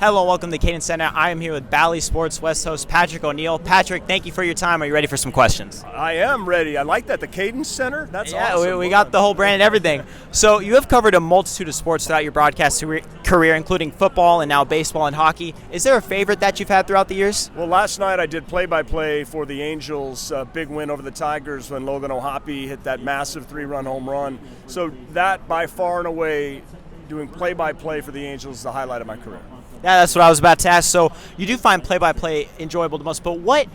Hello, welcome to CadenCenter. I am here with Bally Sports West host Patrick O'Neill. Patrick, thank you for your time. Are you ready for some questions? I am ready. I like that. The CadenCenter? That's awesome. Yeah, we got the whole brand and everything. So you have covered a multitude of sports throughout your broadcast career, including football and now baseball and hockey. Is there a favorite that you've had throughout the years? Well, last night I did play-by-play for the Angels' big win over the Tigers when Logan O'Hoppe hit that massive 3-run home run. So that, by far and away, doing play-by-play for the Angels is the highlight of my career. Yeah, that's what I was about to ask. So you do find play-by-play enjoyable the most, but what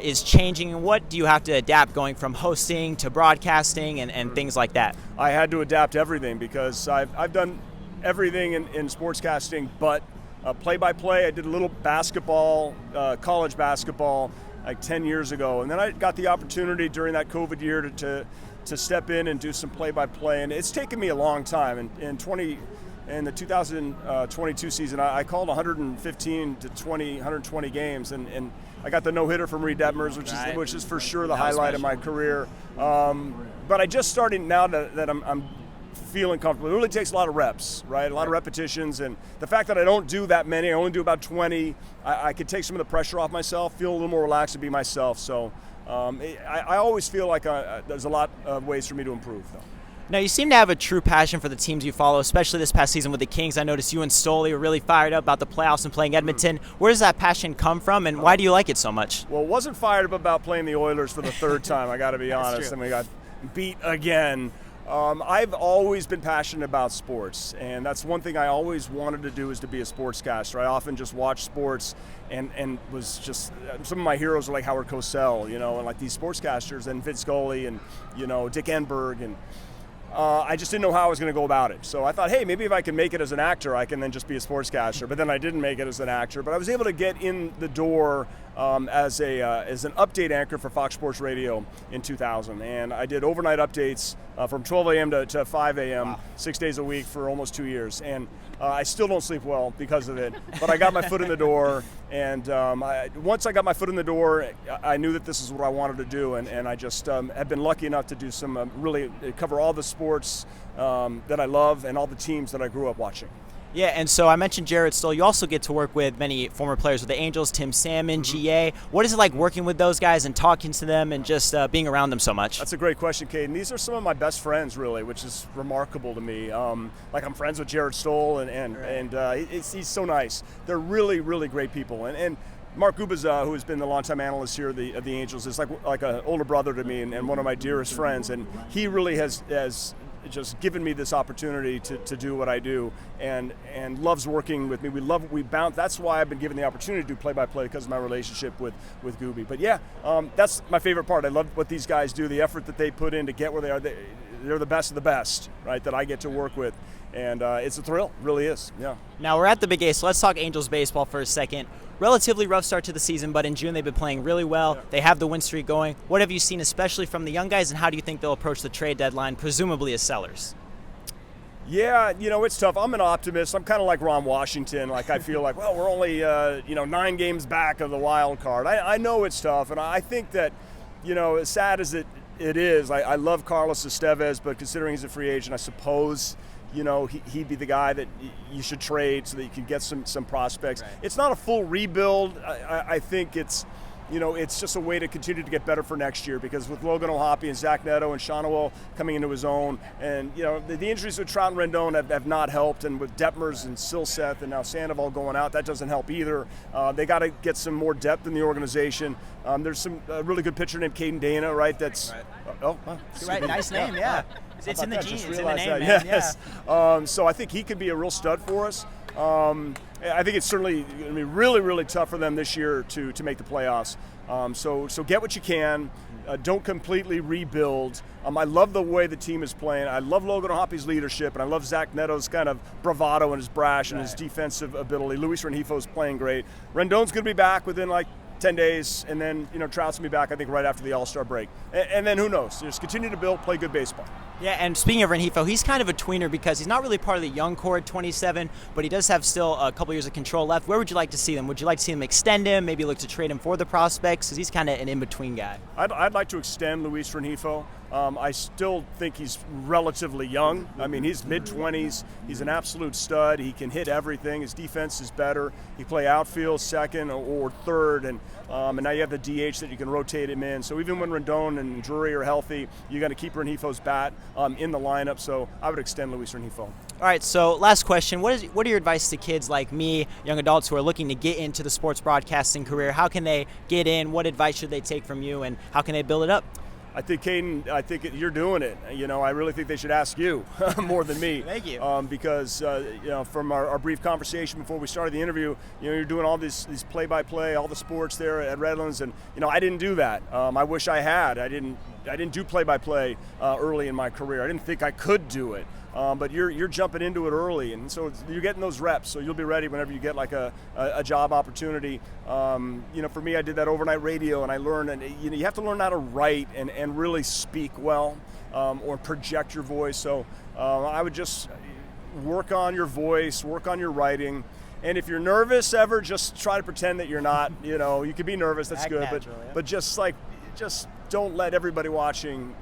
is changing and what do you have to adapt going from hosting to broadcasting and things like that? I had to adapt everything because I've done everything in sportscasting but play-by-play. I did a little basketball, college basketball, like 10 years ago. And then I got the opportunity during that COVID year to step in and do some play-by-play. And it's taken me a long time. In the 2022 season, I called 120 games, and I got the no-hitter from Reed Detmers, which is for sure the highlight of my career. But I just started now that I'm feeling comfortable. It really takes a lot of reps, right? A lot of repetitions, and the fact that I don't do that many, I only do about 20, I could take some of the pressure off myself, feel a little more relaxed and be myself. So I always feel like there's a lot of ways for me to improve, though. Now, you seem to have a true passion for the teams you follow, especially this past season with the Kings. I noticed you and Stoley were really fired up about the playoffs and playing Edmonton. Where does that passion come from, and why do you like it so much? Well, wasn't fired up about playing the Oilers for the third time, I got to be honest, and we got beat again. I've always been passionate about sports, and that's one thing I always wanted to do is to be a sportscaster. I often just watched sports and was just, some of my heroes are like Howard Cosell, and like these sportscasters, and Vince Scully and, Dick Enberg, and I just didn't know how I was going to go about it. So I thought, hey, maybe if I can make it as an actor, I can then just be a sportscaster. But then I didn't make it as an actor. But I was able to get in the door as an update anchor for Fox Sports Radio in 2000. And I did overnight updates from 12 a.m. to 5 a.m., 6 days a week for almost 2 years. And I still don't sleep well because of it. But I got my foot in the door. And once I got my foot in the door, I knew that this is what I wanted to do. And I just have been lucky enough to do some really cover all the sports that I love and all the teams that I grew up watching. Yeah, and so I mentioned Jarrett Stoll. You also get to work with many former players with the Angels, Tim Salmon, GA. What is it like working with those guys and talking to them and just being around them so much? That's a great question, Caden. These are some of my best friends, really, which is remarkable to me. Like I'm friends with Jarrett Stoll, and he's so nice. They're really, really great people. And Mark Gubaza, who has been the longtime analyst here of the Angels, is like an older brother to me and one of my dearest friends. And he really has just given me this opportunity to do what I do and loves working with me. We bounce. That's why I've been given the opportunity to do play-by-play because of my relationship with Gooby. But yeah, that's my favorite part. I love what these guys do, the effort that they put in to get where they are. They're the best of the best, right, that I get to work with. And it's a thrill, it really is, yeah. Now we're at the Big A, so let's talk Angels baseball for a second. Relatively rough start to the season, but in June they've been playing really well. Yeah. They have the win streak going. What have you seen, especially from the young guys, and how do you think they'll approach the trade deadline, presumably as sellers? Yeah, it's tough. I'm an optimist. I'm kind of like Ron Washington. Like I feel like, well, we're only 9 games back of the wild card. I know it's tough, and I think that, as sad as it is, I love Carlos Estevez, but considering he's a free agent, I suppose he'd be the guy that you should trade so that you can get some prospects. Right. It's not a full rebuild. I think it's just a way to continue to get better for next year, because with Logan O'Hoppe and Zach Neto and Shawnuel coming into his own, and the injuries with Trout and Rendon have not helped, and with Detmers and Silseth and now Sandoval going out, that doesn't help either. They got to get some more depth in the organization. There's some really good pitcher named Caden Dana, right? That's right. Nice name, yeah. It's in the genes. It's in the name, man. Yes. Yeah. So I think he could be a real stud for us. I think it's certainly going to be really, really tough for them this year to make the playoffs. So get what you can. Don't completely rebuild. I love the way the team is playing. I love Logan O'Hoppe's leadership, and I love Zach Neto's kind of bravado and his brash and his defensive ability. Luis Rengifo's playing great. Rendon's going to be back within 10 days, and then Trout's gonna be back, I think, right after the All-Star break. And then who knows? Just continue to build, play good baseball. Yeah, and speaking of Rengifo, he's kind of a tweener because he's not really part of the young core at 27, but he does have still a couple years of control left. Where would you like to see them? Would you like to see them extend him, maybe look to trade him for the prospects? Because he's kind of an in-between guy. I'd like to extend Luis Rengifo. I still think he's relatively young. I mean, he's mid-20s. He's an absolute stud. He can hit everything. His defense is better. He play outfield, second or third, and now you have the DH that you can rotate him in. So even when Rendon and Drury are healthy, you got to keep Rengifo's bat in the lineup. So I would extend Luis Rengifo. All right, so last question. What are your advice to kids like me, young adults who are looking to get into the sports broadcasting career? How can they get in? What advice should they take from you, and how can they build it up? I think, Caden, you're doing it. I really think they should ask you more than me. Thank you. Because, from our brief conversation before we started the interview, you're doing all these play-by-play, all the sports there at Redlands, and, I didn't do that. I wish I had. I didn't do play-by-play early in my career. I didn't think I could do it. But you're jumping into it early, and so you're getting those reps, so you'll be ready whenever you get like a job opportunity. For me, I did that overnight radio, and I learned, and you have to learn how to write and really speak well, or project your voice. So I would just work on your voice, work on your writing. And if you're nervous ever, just try to pretend that you're not. You can be nervous, that's good, but just don't let everybody watching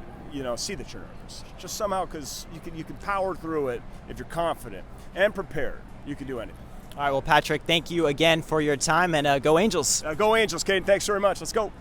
see that you're nervous. Just somehow, because you can power through it if you're confident and prepared. You can do anything. All right, well, Patrick, thank you again for your time, and go Angels. Go Angels, Caden. Thanks very much. Let's go.